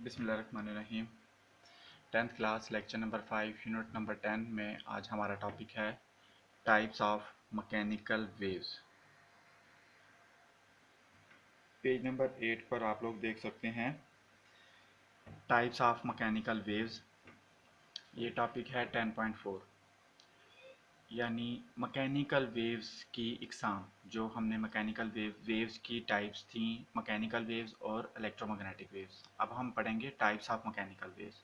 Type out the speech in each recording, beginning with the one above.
बिस्मिल्लाहिर्रहमानिर्रहीम। 10th class lecture number 5 unit number 10 में आज हमारा टॉपिक है types of mechanical waves. Page number 8 पर आप लोग देख सकते हैं टाइप्स ऑफ मैकेनिकल वेव्स। ये टॉपिक है 10.4 यानी मैकेनिकल वेव्स की इकसाम। जो हमने मैकेनिकल वेव्स की टाइप्स थी, मैकेनिकल वेव्स और इलेक्ट्रोमैग्नेटिक वेव्स। अब हम पढ़ेंगे types of mechanical waves.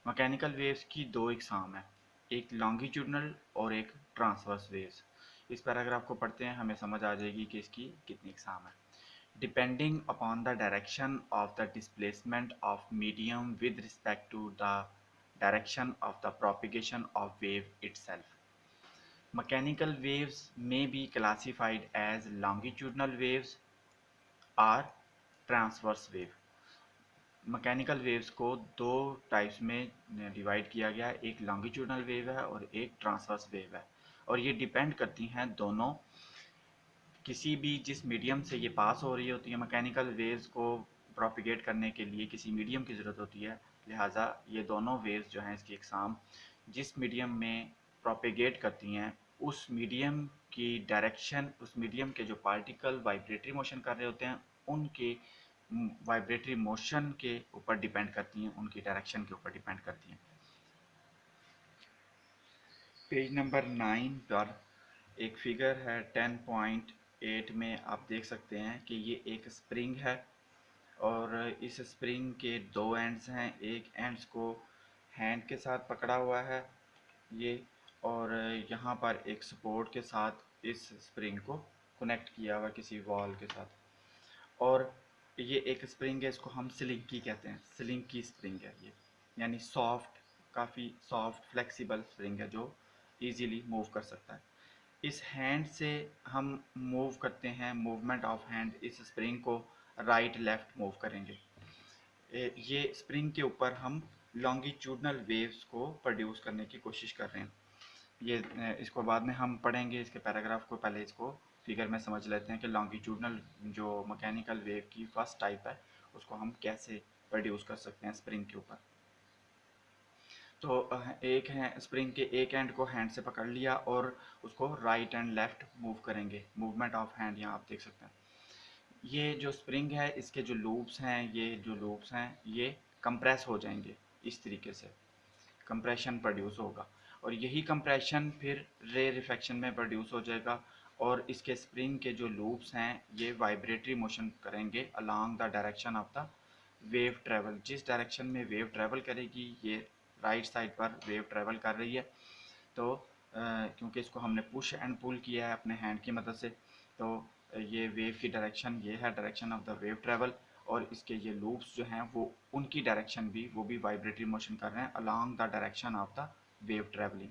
Mechanical waves की दो इकसाम है, एक लॉन्गिट्यूडनल और एक ट्रांसवर्स वेव्स। इस पैराग्राफ को पढ़ते हैं, हमें समझ आ जाएगी कि इसकी कितनी इकसाम है। Depending upon the direction of the displacement of medium with respect to the direction of the propagation of wave itself, mechanical waves may be classified as longitudinal waves or transverse wave। Mechanical waves को दो types में divide किया गया है, एक longitudinal wave है और एक ट्रांसवर्स वेव है। और ये डिपेंड करती हैं दोनों किसी भी जिस मीडियम से ये पास हो रही होती है। मैकेनिकल वेव्स को प्रोपिगेट करने के लिए किसी मीडियम की ज़रूरत होती है, लिहाजा ये दोनों वेव्स जो हैं इसकी एग्जाम जिस मीडियम में प्रोपिगेट करती हैं उस मीडियम की डायरेक्शन, उस मीडियम के जो पार्टिकल वाइब्रेटरी मोशन कर रहे होते हैं उनके वाइब्रेटरी मोशन के ऊपर डिपेंड करती हैं, उनकी डायरेक्शन के ऊपर डिपेंड करती हैं। पेज नंबर 9 पर एक फिगर है 10.8 में आप देख सकते हैं कि ये एक स्प्रिंग है और इस स्प्रिंग के दो एंड्स हैं। एक एंड्स को हैंड के साथ पकड़ा हुआ है ये, और यहाँ पर एक सपोर्ट के साथ इस स्प्रिंग को कनेक्ट किया हुआ किसी वॉल के साथ। और ये एक स्प्रिंग है, इसको हम स्लिंकी कहते हैं, स्लिंग की स्प्रिंग है ये, यानी सॉफ्ट, काफ़ी सॉफ्ट फ्लेक्सिबल स्प्रिंग है जो इजीली मूव कर सकता है। इस हैंड से हम मूव करते हैं, मूवमेंट ऑफ हैंड, इस स्प्रिंग को राइट लेफ्ट मूव करेंगे। ये स्प्रिंग के ऊपर हम लॉन्गिट्यूडनल वेव्स को प्रोड्यूस करने की कोशिश कर रहे हैं। ये इसको बाद में हम पढ़ेंगे, इसके पैराग्राफ को, पहले इसको फिगर में समझ लेते हैं कि लॉन्गिट्यूडनल जो मैकेनिकल वेव की फर्स्ट टाइप है उसको हम कैसे प्रोड्यूस कर सकते हैं स्प्रिंग के ऊपर। तो एक है स्प्रिंग के एक एंड को हैंड से पकड़ लिया और उसको राइट एंड लेफ्ट मूव करेंगे, मूवमेंट ऑफ हैंड यहाँ आप देख सकते हैं। ये जो स्प्रिंग है इसके जो लूप्स हैं, ये जो लूप्स हैं ये कंप्रेस हो जाएंगे, इस तरीके से कंप्रेशन प्रोड्यूस होगा और यही कंप्रेशन फिर रे रिफ्लेक्शन में प्रोड्यूस हो जाएगा। और इसके स्प्रिंग के जो लूप्स हैं ये वाइब्रेटरी मोशन करेंगे along the direction of the wave travel. जिस डायरेक्शन में वेव ट्रेवल करेगी, ये राइट साइड पर वेव ट्रेवल कर रही है, तो क्योंकि इसको हमने पुश एंड पुल किया है अपने हैंड की मदद से, तो ये वेव की डायरेक्शन ये है, direction of the wave travel. और इसके ये लूप्स जो हैं वो उनकी डायरेक्शन भी, वो भी वाइब्रेटरी मोशन कर रहे हैं along the direction of the wave travelling.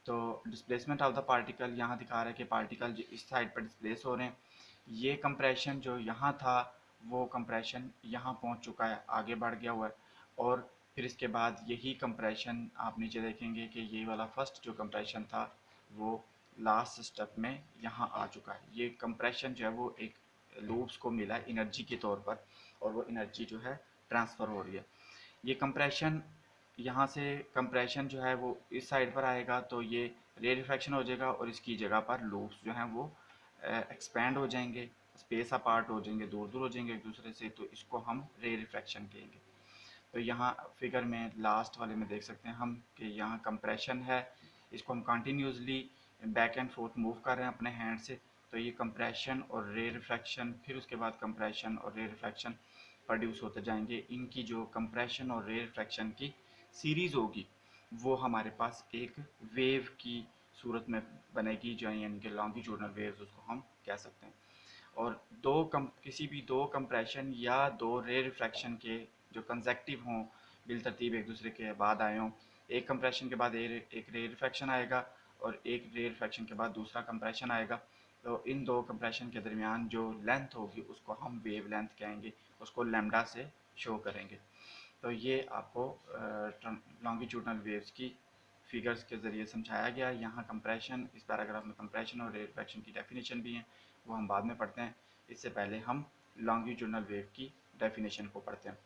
तो डिस्प्लेसमेंट ऑफ द पार्टिकल यहाँ दिखा रहा है कि पार्टिकल जो इस साइड पर डिस्प्लेस हो रहे हैं, ये कंप्रेशन जो यहाँ था वो कंप्रेशन यहाँ पहुँच चुका है, आगे बढ़ गया हुआ है। और फिर इसके बाद यही कंप्रेशन आप नीचे देखेंगे कि ये वाला फर्स्ट जो कंप्रेशन था वो लास्ट स्टेप में यहाँ आ चुका है। ये कंप्रेशन जो है वो एक लूप्स को मिला है एनर्जी के तौर पर, और वो एनर्जी जो है ट्रांसफ़र हो रही है। ये कंप्रेशन, यहाँ से कंप्रेशन जो है वो इस साइड पर आएगा तो ये रे रिफ्रैक्शन हो जाएगा और इसकी जगह पर लूप्स जो हैं वो एक्सपैंड हो जाएंगे, स्पेस अपार्ट हो जाएंगे, दूर दूर हो जाएंगे एक दूसरे से, तो इसको हम रे रिफ्रैक्शन कहेंगे। तो यहाँ फिगर में लास्ट वाले में देख सकते हैं हम कि यहाँ कंप्रेशन है, इसको हम continuously back and fourth move कर रहे हैं अपने हैंड से। तो ये कंप्रेशन और रे रिफ्रैक्शन, फिर उसके बाद कंप्रेशन और रे रिफ्रैक्शन प्रोड्यूस होते जाएंगे। इनकी जो कंप्रेशन और रे रिफ्रैक्शन की सीरीज़ होगी वो हमारे पास एक वेव की सूरत में बनेगी, जो यानी कि लॉन्गिट्यूडनल वेव्स उसको हम कह सकते हैं। और किसी भी दो कंप्रेशन या दो रे रिफ्रैक्शन के जो कंसेक्टिव हों, बिल तरतीब एक दूसरे के बाद आए हों, एक कंप्रेशन के बाद एक रे रिफ्रैक्शन आएगा और एक रे रिफ्रैक्शन के बाद दूसरा कंप्रेशन आएगा, तो इन दो कंप्रेशन के दरमियान जो लेंथ होगी उसको हम वेव लेंथ कहेंगे, उसको लैम्डा से शो करेंगे। तो ये आपको लॉन्गिट्यूडनल वेव्स की फिगर्स के ज़रिए समझाया गया। यहाँ कंप्रेशन, इस पैराग्राफ में कंप्रेशन और रे रिफ्रैक्शन की डेफिनेशन भी है, वो हम बाद में पढ़ते हैं। इससे पहले हम लॉन्गिट्यूडनल वेव की डेफिनेशन को पढ़ते हैं।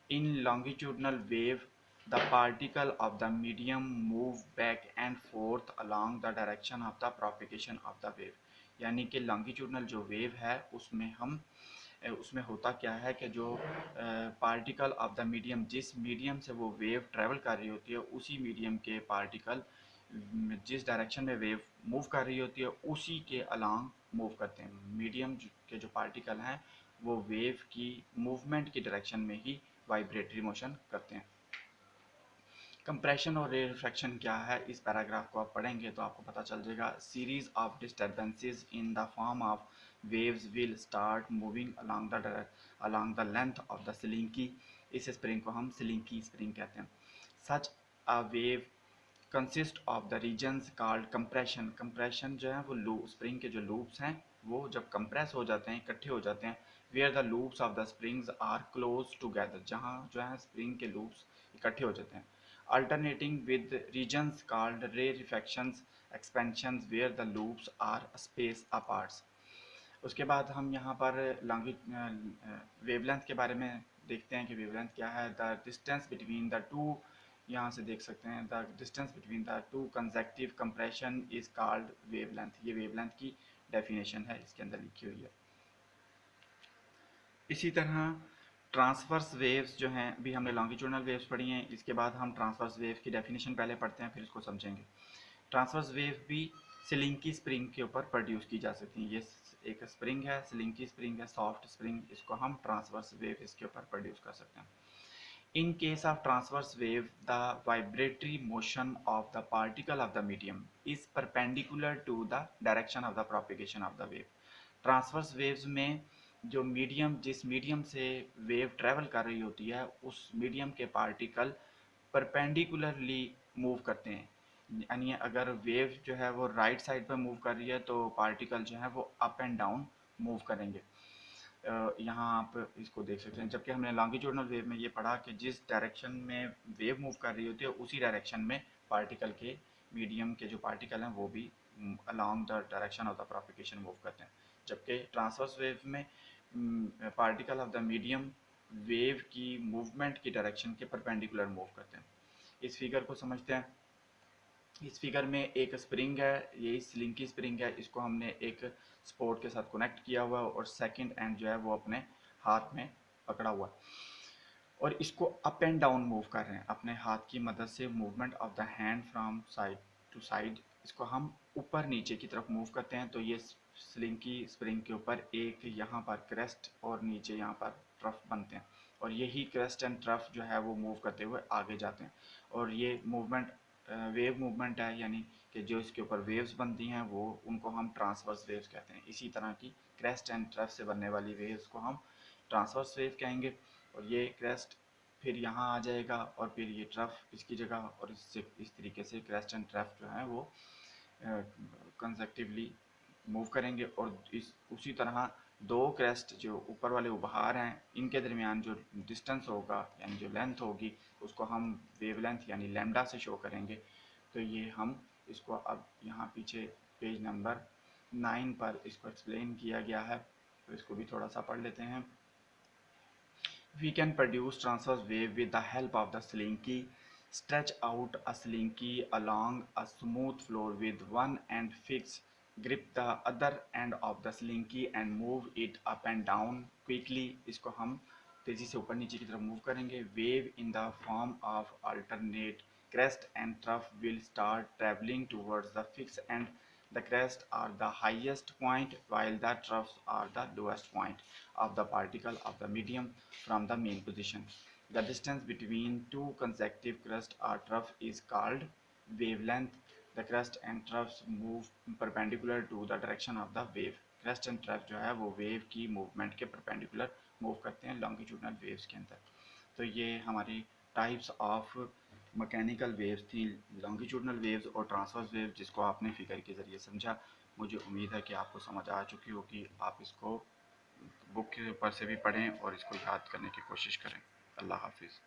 In longitudinal wave, the particle of the medium move back and forth along the direction of the propagation of the wave। यानी कि longitudinal जो wave है उसमें होता क्या है कि जो पार्टिकल ऑफ द मीडियम, जिस मीडियम से वो वेव ट्रेवल कर रही होती है, उसी मीडियम के पार्टिकल जिस डायरेक्शन में वेव मूव कर रही होती है उसी के अलोंग मूव करते हैं। मीडियम के जो पार्टिकल हैं वो वेव की मूवमेंट की डायरेक्शन में ही वाइब्रेटरी मोशन करते हैं। कंप्रेशन और रे रिफ्रैक्शन क्या है, इस पैराग्राफ को आप पढ़ेंगे तो आपको पता चल जाएगा। Series of disturbances in the form of waves will start moving along the length of the slinky। इस स्प्रिंग को हम स्लिंकी स्प्रिंग कहते हैं। Such a wave consist of the regions called compression। compression जो है वो लूप, स्प्रिंग के जो लूप्स हैं वो जब कंप्रेस हो जाते हैं, इकट्ठे हो जाते हैं, where the loops of the springs are close together, जहाँ जो है स्प्रिंग के लूप्स इकट्ठे हो जाते हैं। alternating with regions called rarefactions expansions where the loops are space apart। उसके बाद हम यहाँ पर वेवलेंथ के बारे में देखते हैं कि वेवलेंथ क्या है। The distance between the two, यहाँ से देख सकते हैं, the distance between the two consecutive compression is called wavelength. ये वेवलेंथ की डेफिनेशन है, इसके अंदर लिखी हुई है। इसी तरह ट्रांसवर्स वेव्स जो हैं, अभी हमने लॉन्गिट्यूडनल वेव्स पढ़ी हैं, इसके बाद हम ट्रांसवर्स वेव की डेफिनेशन पहले पढ़ते हैं फिर इसको समझेंगे। ट्रांसवर्स वेव भी स्लिंकी स्प्रिंग के ऊपर प्रोड्यूस की जा सकती है। ये एक स्प्रिंग है, स्लिंकी स्प्रिंग है, सॉफ्ट स्प्रिंग, इसको हम ट्रांसवर्स वेव इसके ऊपर प्रोड्यूस कर सकते हैं। In case of transverse wave, the vibratory motion of the particle of the medium is perpendicular to the direction of the propagation of the wave। Transverse waves में जो medium, जिस medium से wave travel कर रही होती है उस medium के पार्टिकल परपेंडिकुलरली मूव करते हैं। यानी अगर वेव जो है वो राइट साइड पर मूव कर रही है तो पार्टिकल जो है वो अप एंड डाउन मूव करेंगे। यहाँ आप इसको देख सकते हैं। जबकि हमने लॉन्गिट्यूडनल वेव में ये पढ़ा कि जिस डायरेक्शन में वेव मूव कर रही होती है उसी डायरेक्शन में पार्टिकल के, मीडियम के जो पार्टिकल हैं वो भी along the direction of the propagation move करते हैं। जबकि ट्रांसवर्स वेव में particle of the medium wave की मूवमेंट की डायरेक्शन के परपेंडिकुलर मूव करते हैं। इस फिगर को समझते हैं। इस फिगर में एक स्प्रिंग है, ये स्लिंकी स्प्रिंग है, इसको हमने एक स्पोर्ट के साथ कनेक्ट किया हुआ है और सेकंड एंड जो है वो अपने हाथ में पकड़ा हुआ है और इसको अप एंड डाउन मूव कर रहे हैं अपने हाथ की मदद से। Movement of the hand from side to side, इसको हम ऊपर नीचे की तरफ मूव करते हैं। तो ये स्लिंकी स्प्रिंग के ऊपर एक यहाँ पर क्रेस्ट और नीचे यहाँ पर ट्रफ बनते हैं और यही क्रेस्ट एंड ट्रफ जो है वो मूव करते हुए आगे जाते हैं और ये मूवमेंट वेव मूवमेंट है, यानी कि जो इसके ऊपर वेव्स बनती हैं वो, उनको हम ट्रांसवर्स वेव्स कहते हैं। इसी तरह की क्रेस्ट एंड ट्रफ से बनने वाली वेव्स को हम ट्रांसवर्स वेव कहेंगे। और ये क्रेस्ट फिर यहाँ आ जाएगा और फिर ये ट्रफ इसकी जगह, और इससे इस तरीके से क्रेस्ट एंड ट्रफ जो है वो कंसेक्टिवली मूव करेंगे। और इस उसी तरह दो क्रेस्ट जो ऊपर वाले उभार हैं इनके दरमियान जो डिस्टेंस होगा यानी जो लेंथ होगी उसको हम वेवलेंथ यानी लैम्डा से शो करेंगे। तो ये हम इसको अब यहाँ पीछे पेज नंबर 9 पर इसको एक्सप्लेन किया गया है, तो इसको भी थोड़ा सा पढ़ लेते हैं। We can produce transverse wave with the help of the slinky। Stretch out a slinky along a smooth floor with one end fixed, grip the other end of the slinky and move it up and down quickly। इसको हम तेजी से ऊपर नीचे की तरफ move करेंगे। Wave in the form of alternate crest and trough will start traveling towards the fixed end। The crests are the highest point while the troughs are the lowest point of the particle of the medium from the main position। The distance between two consecutive crests or trough is called wavelength। The crest and troughs move perpendicular to the direction of the wave। crest and trough जो है वो wave की movement के perpendicular move करते हैं longitudinal waves के अंदर। तो ये हमारी टाइप्स ऑफ मैकेनिकल वेव्स थी, लॉन्गिट्यूडनल वेव्स और ट्रांसवर्स वेव्स, जिसको आपने फिगर के ज़रिए समझा। मुझे उम्मीद है कि आपको समझ आ चुकी होगी। आप इसको बुक के ऊपर से भी पढ़ें और इसको याद करने की कोशिश करें। अल्लाह हाफिज़।